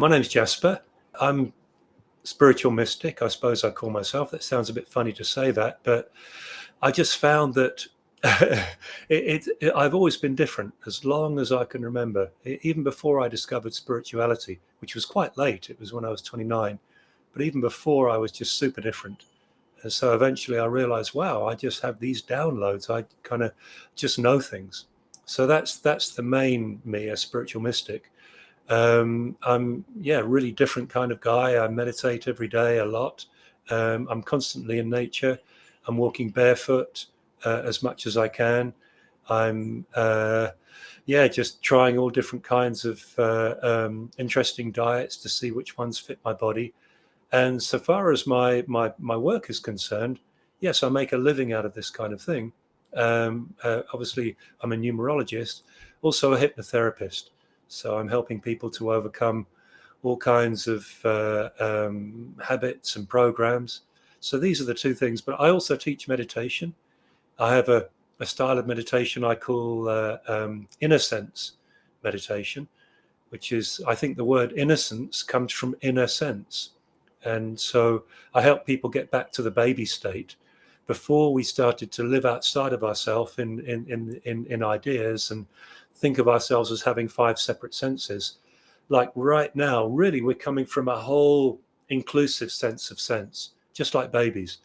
My name's Jasper. I'm spiritual mystic, I suppose I call myself. That sounds a bit funny to say that, but I just found that I've always been different as long as I can remember. Even before I discovered spirituality, which was quite late, it was when I was 29, but even before I was just super different. And so eventually I realized, wow, I just have these downloads. I kind of just know things. So that's the main me, a spiritual mystic. I'm really different kind of guy. I meditate every day a lot. I'm constantly in nature. I'm walking barefoot as much as I can. I'm just trying all different kinds of interesting diets to see which ones fit my body. And so far as my work is concerned, yes, I make a living out of this kind of thing. Obviously, I'm a numerologist, also a hypnotherapist. So I'm helping people to overcome all kinds of habits and programs. So these are the two things. But I also teach meditation. I have a style of meditation I call inner sense meditation, which is, I think the word innocence comes from inner sense. And so I help people get back to the baby state before we started to live outside of ourselves in ideas and think of ourselves as having five separate senses. Like right now, really, we're coming from a whole inclusive sense of sense, just like babies.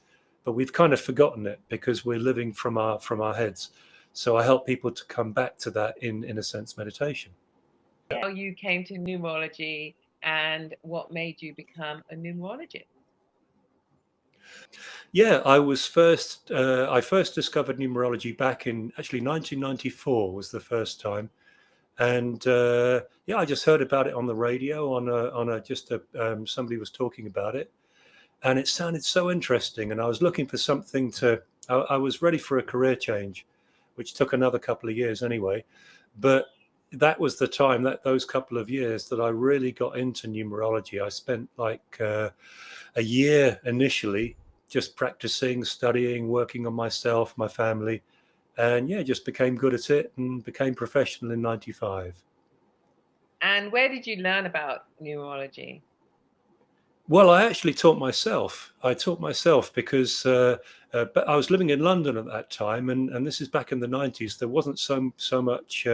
But we've kind of forgotten it because we're living from our heads. So I help people to come back to that in a sense meditation. How you came to numerology and what made you become a numerologist? Yeah, I first discovered numerology back in actually 1994 was the first time. And yeah, I just heard about it on the radio somebody was talking about it, and it sounded so interesting. And I was looking for something I was ready for a career change, which took another couple of years anyway. But that was the time, that those couple of years, that I really got into numerology. I spent like a year initially just practicing, studying, working on myself, my family, and yeah, just became good at it and became professional in 95. And where did you learn about numerology? Well, I actually taught myself. I taught myself because but I was living in London at that time, and this is back in the 90s. There wasn't so much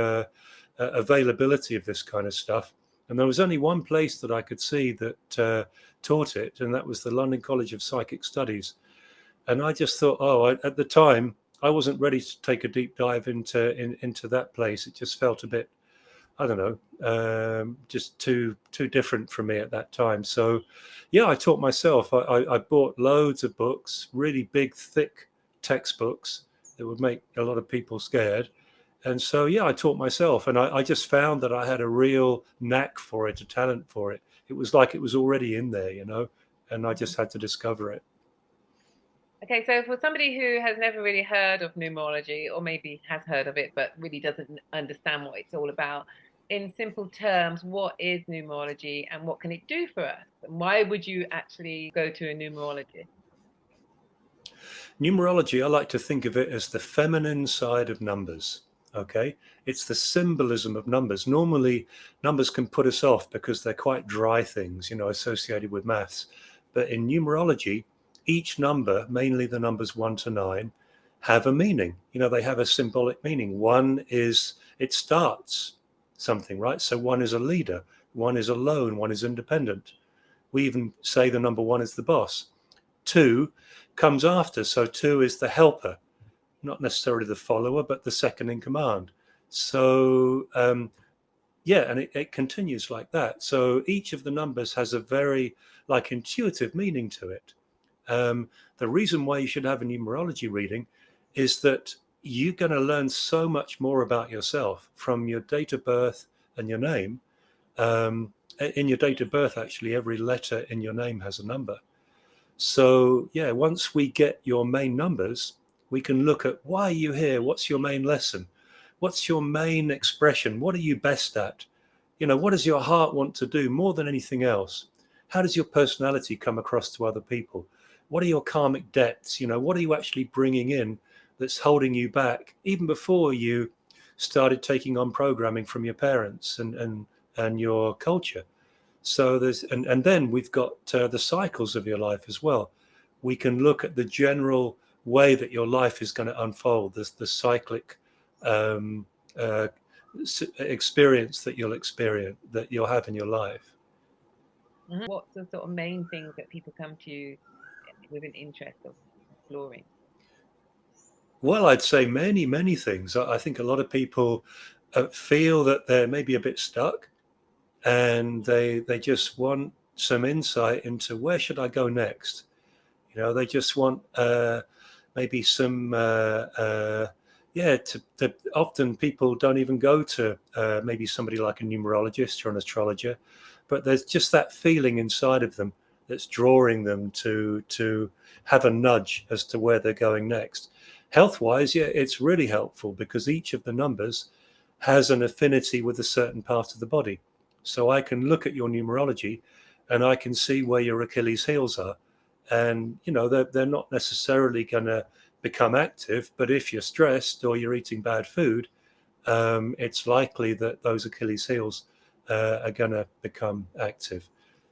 availability of this kind of stuff, and there was only one place that I could see that taught it, and that was the London College of Psychic Studies. And I just thought, at the time, I wasn't ready to take a deep dive into that place. It just felt a bit, I don't know, just too different for me at that time. So, yeah, I taught myself. I bought loads of books, really big, thick textbooks that would make a lot of people scared. And so, yeah, I taught myself, and I just found that I had a real knack for it, a talent for it. It was like it was already in there, and I just had to discover it. Okay, so for somebody who has never really heard of numerology, or maybe has heard of it but really doesn't understand what it's all about, in simple terms, what is numerology and what can it do for us? And why would you actually go to a numerologist? Numerology, I like to think of it as the feminine side of numbers. Okay, it's the symbolism of numbers. Normally, numbers can put us off because they're quite dry things, associated with maths. But in numerology, each number, mainly the numbers 1 to 9, have a meaning. They have a symbolic meaning. One is it starts something, right? So one is a leader, one is alone, one is independent. We even say the number one is the boss. Two comes after. So two is the helper, not necessarily the follower, but the second in command. So, yeah, and it continues like that. So each of the numbers has a very like intuitive meaning to it. The reason why you should have a numerology reading is that you're going to learn so much more about yourself from your date of birth and your name. In your date of birth, actually, every letter in your name has a number. So, yeah, once we get your main numbers, we can look at why are you here? What's your main lesson? What's your main expression? What are you best at? What does your heart want to do more than anything else? How does your personality come across to other people? What are your karmic debts? What are you actually bringing in that's holding you back even before you started taking on programming from your parents and your culture? So there's, and then we've got the cycles of your life as well. We can look at the general way that your life is going to unfold. There's the cyclic um, uh, experience that you'll have in your life. What's the sort of main things that people come to you with an interest of exploring? Well, I'd say many things. I think a lot of people feel that they're maybe a bit stuck, and they just want some insight into where should I go next. They just want maybe some yeah. Often people don't even go to maybe somebody like a numerologist or an astrologer, but there's just that feeling inside of them that's drawing them to have a nudge as to where they're going next. Health wise, yeah, it's really helpful because each of the numbers has an affinity with a certain part of the body. So I can look at your numerology and I can see where your Achilles heels are. And, they're not necessarily going to become active, but if you're stressed or you're eating bad food, it's likely that those Achilles heels are going to become active.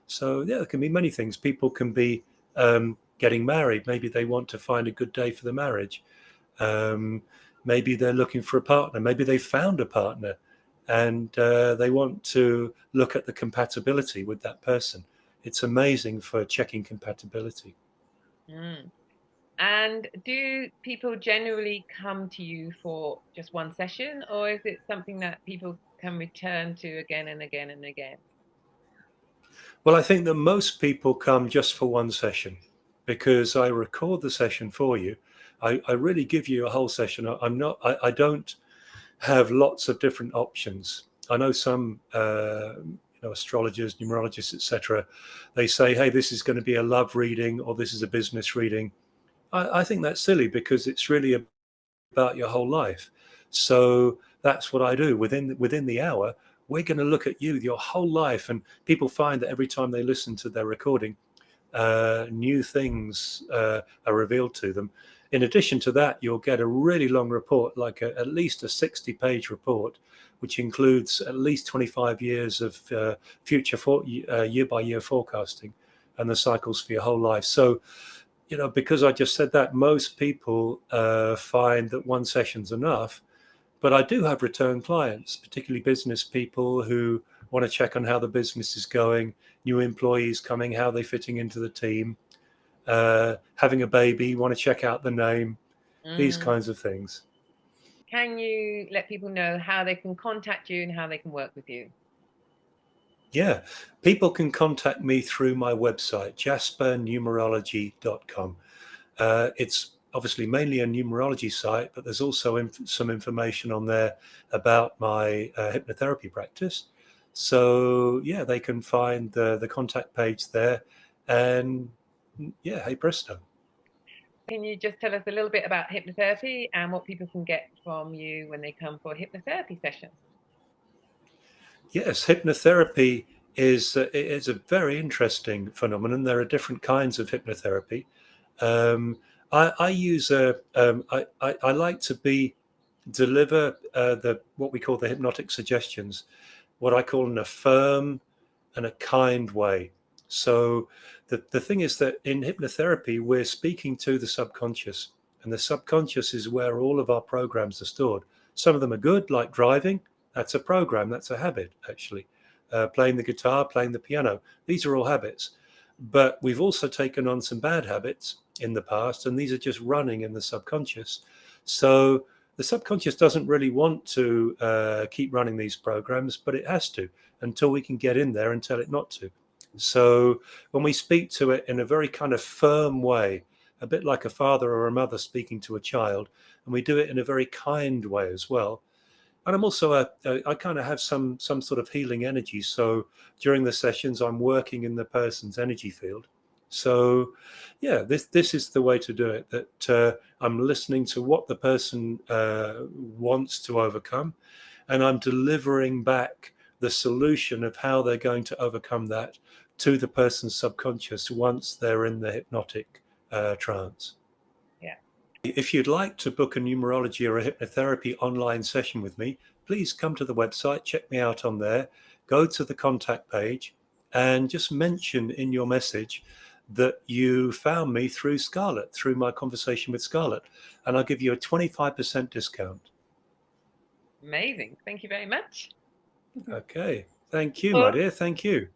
So, yeah, there can be many things. People can be getting married. Maybe they want to find a good day for the marriage. Um, Maybe they're looking for a partner. Maybe they found a partner and they want to look at the compatibility with that person. It's amazing for checking compatibility. Mm. And do people generally come to you for just one session, or is it something that people can return to again and again and again? Well, I think that most people come just for one session because I record the session for you. I really give you a whole session. I don't have lots of different options. I know some astrologers, numerologists, etc. They say, hey, this is going to be a love reading or this is a business reading. I think that's silly because it's really about your whole life. So that's what I do. Within the hour, we're going to look at you, your whole life. And people find that every time they listen to their recording, new things are revealed to them. In addition to that, you'll get a really long report, like at least a 60-page report, which includes at least 25 years of future year-by-year forecasting and the cycles for your whole life. So, because I just said that, most people find that one session's enough. But I do have return clients, particularly business people who want to check on how the business is going, new employees coming, how they're fitting into the team, having a baby, want to check out the name, these Mm. kinds of things. Can you let people know how they can contact you and how they can work with you? Yeah, people can contact me through my website, jaspernumerology.com. It's obviously mainly a numerology site, but there's also some information on there about my hypnotherapy practice. So yeah, they can find the contact page there, and yeah, hey presto. Can you just tell us a little bit about hypnotherapy and what people can get from you when they come for a hypnotherapy session? Yes, hypnotherapy is a very interesting phenomenon. There are different kinds of hypnotherapy. Um, I use I like to deliver the what we call the hypnotic suggestions, what I call in a firm and a kind way. So the thing is that in hypnotherapy, we're speaking to the subconscious, and the subconscious is where all of our programs are stored. Some of them are good, like driving. That's a program, that's a habit, actually. Playing the guitar, playing the piano. These are all habits. But we've also taken on some bad habits in the past, and these are just running in the subconscious. So the subconscious doesn't really want to keep running these programs, but it has to until we can get in there and tell it not to. So when we speak to it in a very kind of firm way, a bit like a father or a mother speaking to a child, and we do it in a very kind way as well. And I'm also I kind of have some sort of healing energy. So during the sessions, I'm working in the person's energy field. So yeah, this is the way to do it. That I'm listening to what the person wants to overcome, and I'm delivering back the solution of how they're going to overcome that to the person's subconscious once they're in the hypnotic trance. Yeah. If you'd like to book a numerology or a hypnotherapy online session with me, please come to the website, check me out on there, go to the contact page, and just mention in your message that you found me through Scarlett, through my conversation with Scarlett, and I'll give you a 25% discount. Amazing. Thank you very much. Okay. Thank you, my Well, dear. Thank you.